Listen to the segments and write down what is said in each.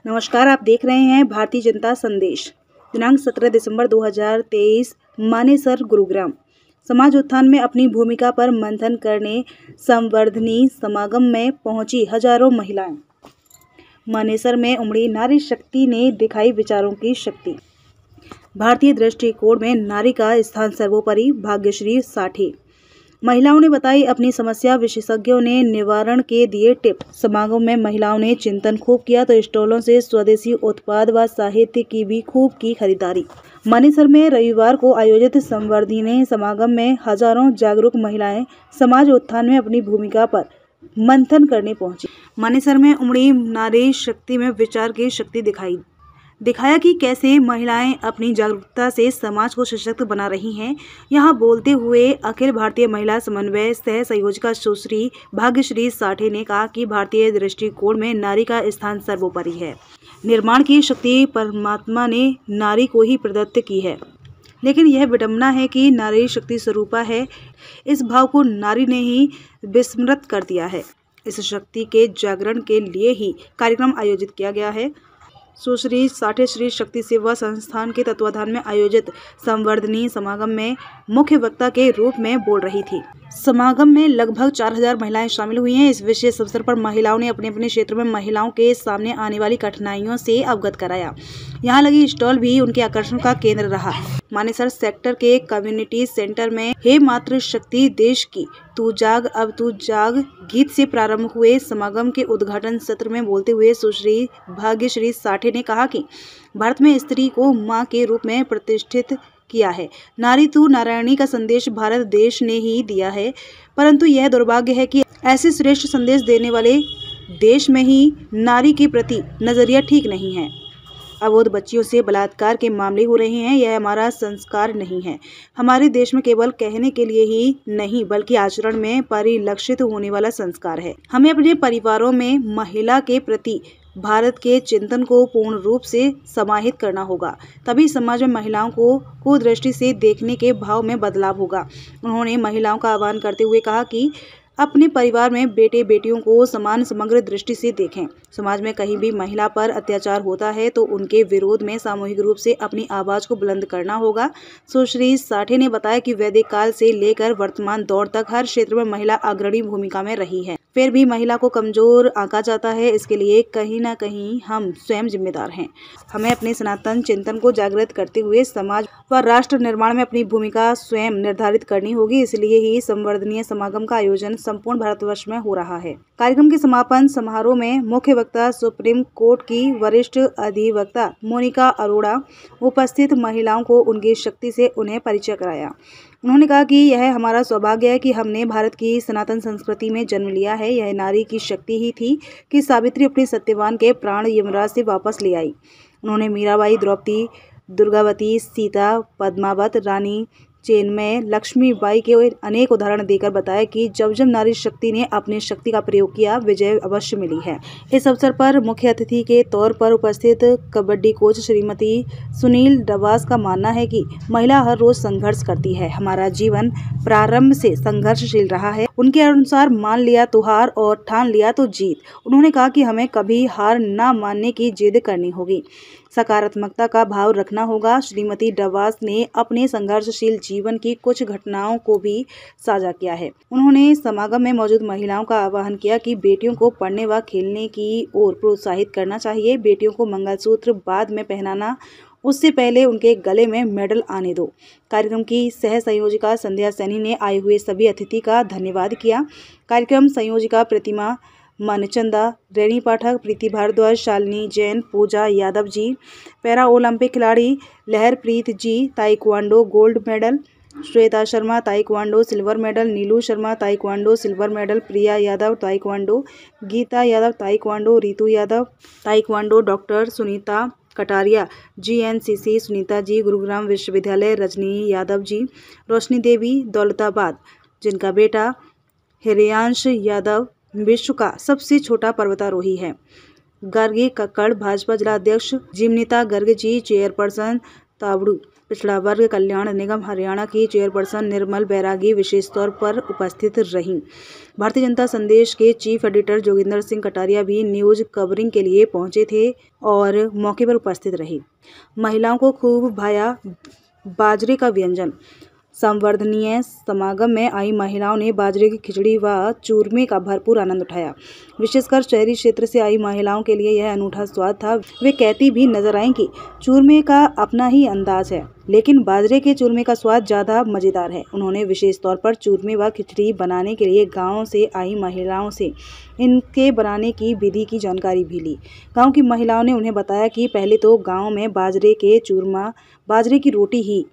नमस्कार, आप देख रहे हैं भारतीय जनता संदेश। दिनांक 17 दिसंबर 2023, मानेसर, गुरुग्राम। समाज उत्थान में अपनी भूमिका पर मंथन करने संवर्धनी समागम में पहुंची हजारों महिलाएं। मानेसर में उमड़ी नारी शक्ति ने दिखाई विचारों की शक्ति। भारतीय दृष्टिकोण में नारी का स्थान सर्वोपरि। भाग्यश्री साठे। महिलाओं ने बताई अपनी समस्या, विशेषज्ञों ने निवारण के दिए टिप। समागम में महिलाओं ने चिंतन खूब किया तो स्टॉलों से स्वदेशी उत्पाद व साहित्य की भी खूब की खरीदारी। मानेसर में रविवार को आयोजित संवर्धनी समागम में हजारों जागरूक महिलाएं समाज उत्थान में अपनी भूमिका पर मंथन करने पहुंची। मानेसर में उमड़ी नारी शक्ति में विचार की शक्ति दिखाया कि कैसे महिलाएं अपनी जागरूकता से समाज को सशक्त बना रही हैं। यहाँ बोलते हुए अखिल भारतीय महिला समन्वय सह संयोजिका सुश्री भाग्यश्री साठे ने कहा कि भारतीय दृष्टिकोण में नारी का स्थान सर्वोपरि है। निर्माण की शक्ति परमात्मा ने नारी को ही प्रदत्त की है, लेकिन यह विडंबना है कि नारी शक्ति स्वरूपा है। इस भाव को नारी ने ही विस्मृत कर दिया है। इस शक्ति के जागरण के लिए ही कार्यक्रम आयोजित किया गया है। सुश्री साठे श्री शक्ति सेवा संस्थान के तत्वाधान में आयोजित संवर्धनी समागम में मुख्य वक्ता के रूप में बोल रही थी। समागम में लगभग 4000 महिलाएं शामिल हुई हैं। इस विशेष अवसर पर महिलाओं ने अपने अपने क्षेत्र में महिलाओं के सामने आने वाली कठिनाइयों से अवगत कराया। यहाँ लगी स्टॉल भी उनके आकर्षण का केंद्र रहा। मानेसर सेक्टर के कम्युनिटी सेंटर में हे मातृ शक्ति देश की, तू जाग अब तू जाग गीत से प्रारंभ हुए समागम के उद्घाटन सत्र में बोलते हुए सुश्री भाग्यश्री साठे ने कहा कि भारत में स्त्री को मां के रूप में प्रतिष्ठित किया है। नारी तू नारायणी का संदेश भारत देश ने ही दिया है, परंतु यह दुर्भाग्य है कि ऐसे श्रेष्ठ संदेश देने वाले देश में ही नारी के प्रति नजरिया ठीक नहीं है। अबोध बच्चियों से बलात्कार के मामले हो रहे हैं। यह हमारा संस्कार नहीं है। हमारे देश में केवल कहने के लिए ही नहीं बल्कि आचरण में परिलक्षित होने वाला संस्कार है। हमें अपने परिवारों में महिला के प्रति भारत के चिंतन को पूर्ण रूप से समाहित करना होगा, तभी समाज में महिलाओं को कुदृष्टि से देखने के भाव में बदलाव होगा। उन्होंने महिलाओं का आह्वान करते हुए कहा कि अपने परिवार में बेटे बेटियों को समान समग्र दृष्टि से देखें। समाज में कहीं भी महिला पर अत्याचार होता है तो उनके विरोध में सामूहिक रूप से अपनी आवाज को बुलंद करना होगा। सुश्री साठे ने बताया कि वैदिक काल से लेकर वर्तमान दौर तक हर क्षेत्र में महिला अग्रणी भूमिका में रही है, फिर भी महिला को कमजोर आंका जाता है। इसके लिए कहीं न कहीं हम स्वयं जिम्मेदार हैं। हमें अपने सनातन चिंतन को जागृत करते हुए समाज व राष्ट्र निर्माण में अपनी भूमिका स्वयं निर्धारित करनी होगी। इसलिए ही संवर्धनीय समागम का आयोजन संपूर्ण भारतवर्ष में हो रहा है। कार्यक्रम के समापन समारोह में मुख्य वक्ता सुप्रीम कोर्ट की वरिष्ठ अधिवक्ता मोनिका अरोड़ा उपस्थित महिलाओं को उनकी शक्ति से उन्हें परिचय कराया। उन्होंने कहा कि यह हमारा सौभाग्य है कि हमने भारत की सनातन संस्कृति में जन्म लिया है। यह नारी की शक्ति ही थी कि सावित्री अपने सत्यवान के प्राण यमराज से वापस ले आई। उन्होंने मीराबाई, द्रौपदी, दुर्गावती, सीता, पद्मावत, रानी चेन्नमय, लक्ष्मीबाई के अनेक उदाहरण देकर बताया कि जब जब नारी शक्ति ने अपनी शक्ति का प्रयोग किया, विजय अवश्य मिली है। इस अवसर पर मुख्य अतिथि के तौर पर उपस्थित कबड्डी कोच श्रीमती सुनील डवास का मानना है कि महिला हर रोज संघर्ष करती है। हमारा जीवन प्रारंभ से संघर्षशील रहा है। उनके अनुसार मान लिया तो हार और ठान लिया तो जीत। उन्होंने कहा कि हमें कभी हार न मानने की जिद करनी होगी, सकारात्मकता का भाव रखना होगा। श्रीमती डवास ने अपने संघर्षशील जीवन की कुछ घटनाओं को भी साझा किया है। उन्होंने समागम में मौजूद महिलाओं का आह्वान किया कि बेटियों को पढ़ने व खेलने की ओर प्रोत्साहित करना चाहिए। बेटियों को मंगलसूत्र बाद में पहनाना, उससे पहले उनके गले में मेडल आने दो। कार्यक्रम की सह संयोजिका संध्या सैनी ने आए हुए सभी अतिथि का धन्यवाद किया। कार्यक्रम संयोजिका प्रतिमा मनचंदा, रेणी पाठक, प्रीति भारद्वाज, शालिनी जैन, पूजा यादव जी, पैरा ओलंपिक खिलाड़ी Laharpreet ji, taekwondo gold medal, Shweta Sharma taekwondo silver medal, Neelu Sharma taekwondo silver medal, Priya Yadav taekwondo, Geeta Yadav taekwondo, Ritu Yadav taekwondo, doctor Sunita Kataria GNCC, Sunita ji Gurugram विश्वविद्यालय, रजनी यादव जी, रोशनी देवी दौलताबाद, जिनका बेटा हिरयांश यादव विश्व का सबसे छोटा पर्वतारोही है। गर्गी कक्कड़ भाजपा जिला अध्यक्ष, जिमनीता गर्ग जी चेयरपर्सन तावड़ू, पिछड़ा वर्ग कल्याण निगम हरियाणा की चेयरपर्सन निर्मल बैरागी विशेष तौर पर उपस्थित रहीं। भारतीय जनता संदेश के चीफ एडिटर जोगिंदर सिंह कटारिया भी न्यूज कवरिंग के लिए पहुंचे थे और मौके पर उपस्थित रहे। महिलाओं को खूब भाया बाजरे का व्यंजन। संवर्धनीय समागम में आई महिलाओं ने बाजरे की खिचड़ी व चूरमे का भरपूर आनंद उठाया। विशेषकर शहरी क्षेत्र से आई महिलाओं के लिए यह अनूठा स्वाद था। वे कहती भी नजर आईं कि चूरमे का अपना ही अंदाज है, लेकिन बाजरे के चूरमे का स्वाद ज़्यादा मज़ेदार है। उन्होंने विशेष तौर पर चूरमे व खिचड़ी बनाने के लिए गाँव से आई महिलाओं से इनके बनाने की विधि की जानकारी भी ली। गाँव की महिलाओं ने उन्हें बताया कि पहले तो गाँव में बाजरे के चूरमा, बाजरे की रोटी ही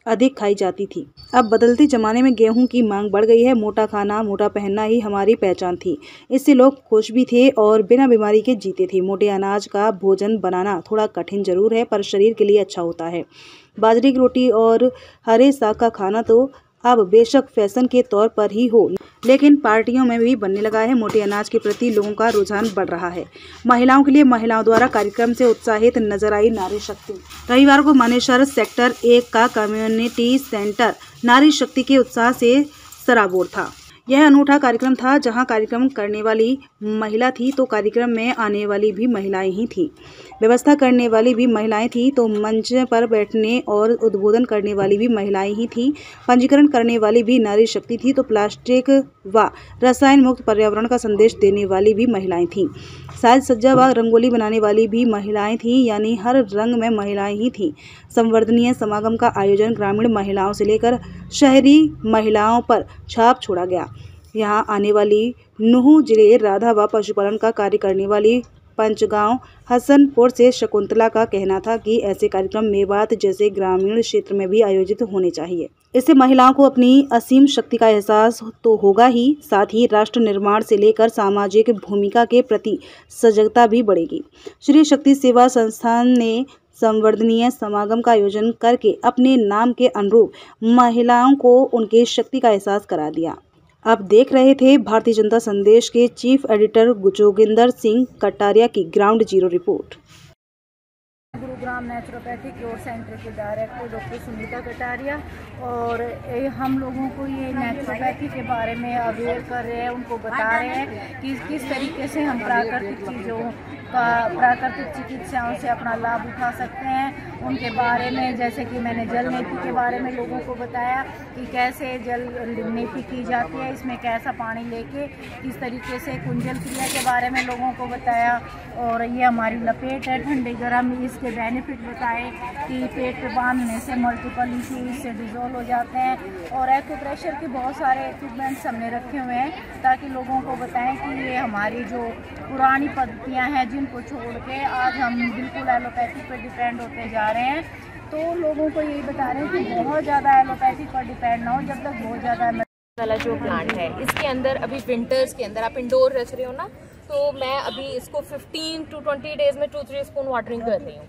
अधिक खाई जाती थी। अब बदलते जमाने में गेहूं की मांग बढ़ गई है। मोटा खाना, मोटा पहनना ही हमारी पहचान थी। इससे लोग खुश भी थे और बिना बीमारी के जीते थे। मोटे अनाज का भोजन बनाना थोड़ा कठिन जरूर है, पर शरीर के लिए अच्छा होता है। बाजरे की रोटी और हरे साग का खाना तो अब बेशक फैशन के तौर पर ही हो, लेकिन पार्टियों में भी बनने लगा है। मोटे अनाज के प्रति लोगों का रुझान बढ़ रहा है। महिलाओं के लिए महिलाओं द्वारा कार्यक्रम से उत्साहित नजर आई नारी शक्ति। रविवार को मानेसर सेक्टर 1 का कम्युनिटी सेंटर नारी शक्ति के उत्साह से सराबोर था। यह अनूठा कार्यक्रम था, जहां कार्यक्रम करने वाली महिला थी तो कार्यक्रम में आने वाली भी महिलाएं ही थी। व्यवस्था करने वाली भी महिलाएं थी तो मंच पर बैठने और उद्बोधन करने वाली भी महिलाएं ही थी। पंजीकरण करने वाली भी नारी शक्ति थी तो प्लास्टिक व रसायन मुक्त पर्यावरण का संदेश देने वाली भी महिलाएं थीं। साज सज्जा व रंगोली बनाने वाली भी महिलाएं थीं, यानी हर रंग में महिलाएं ही थीं। संवर्धनीय समागम का आयोजन ग्रामीण महिलाओं से लेकर शहरी महिलाओं पर छाप छोड़ा गया। यहां आने वाली नूंह जिले राधा व पशुपालन का कार्य करने वाली पंचगांव हसनपुर से शकुंतला का कहना था कि ऐसे कार्यक्रम मेवात जैसे ग्रामीण क्षेत्र में भी आयोजित होने चाहिए। इससे महिलाओं को अपनी असीम शक्ति का एहसास तो होगा ही, साथ ही राष्ट्र निर्माण से लेकर सामाजिक भूमिका के प्रति सजगता भी बढ़ेगी। श्री शक्ति सेवा संस्थान ने संवर्धनीय समागम का आयोजन करके अपने नाम के अनुरूप महिलाओं को उनके शक्ति का एहसास करा दिया। आप देख रहे थे भारतीय जनता संदेश के चीफ एडिटर जोगिंदर सिंह कटारिया की ground zero report. Gurugram naturopathic cure centre के डायरेक्टर डॉक्टर सुनीता कटारिया, और हम लोगों को ये नेचुरोपैथी के बारे में अवेयर कर रहे हैं, उनको बता रहे हैं कि किस तरीके से हम प्राकृतिक चीज़ों का, प्राकृतिक चिकित्साओं से अपना लाभ उठा सकते हैं। उनके बारे में, जैसे कि मैंने जल नीति के बारे में लोगों को बताया कि कैसे जल नीति की जाती है, इसमें कैसा पानी लेके किस तरीके से कुंजल क्रिया के बारे में लोगों को बताया। और ये हमारी लपेट है ठंडे गर्म, इसके बेनिफिट बताए कि पेट पे बांधने से मल्टीपल इश्यूज से डिजोल्व हो जाते हैं। और एक्यूप्रेशर के बहुत सारे इक्विपमेंट्स हमने रखे हुए हैं ताकि लोगों को बताएं कि ये हमारी जो पुरानी पद्धतियां हैं जिनको छोड़ के आज हम बिल्कुल एलोपैथी पर डिपेंड होते जा रहे हैं। तो लोगों को यही बता रहे हैं कि बहुत ज़्यादा एलोपैथी पर डिपेंड ना हो, जब तक बहुत ज़्यादा वाला जो प्लांट है इसके अंदर अभी विंटर्स के अंदर आप इंडोर रह रहे हो ना, तो मैं अभी इसको 15 to 20 डेज में 2-3 स्पून वाटरिंग कर रही हूँ।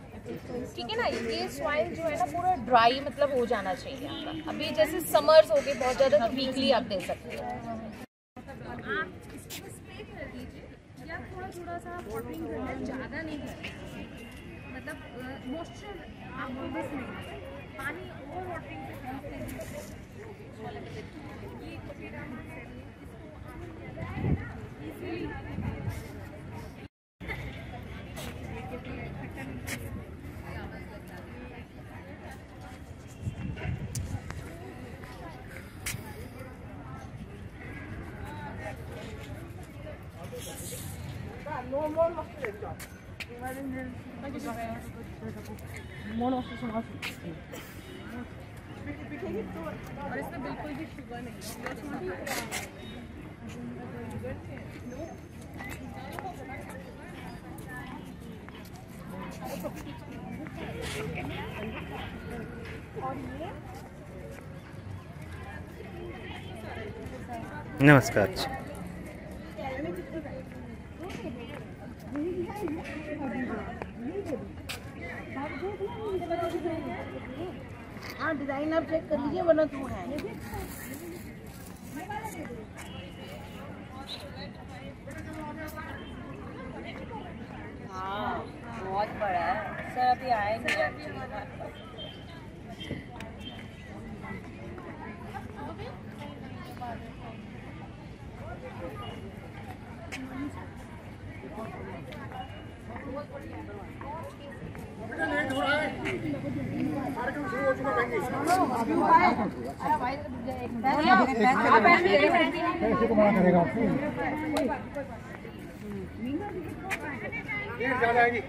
ठीक है ना, ये सॉइल जो है ना पूरा ड्राई मतलब हो जाना चाहिए आपका। अभी जैसे समर्स हो गए बहुत ज़्यादा, तो वीकली आप दे सकते हो। आप इसको स्प्रे कर दीजिए या थोड़ा सा वाटरिंग करना, ज़्यादा नहीं करना, मतलब मॉइस्चर आपको बस नहीं, पानी और वाटरिंग और इसमें बिल्कुल भी शुगर नहीं है। नमस्कार। हाँ, डिजाइन आप चेक कर लीजिए, वरना तो है। हाँ, बहुत बड़ा है सर, अभी आएंगे। ज़्यादा है जी।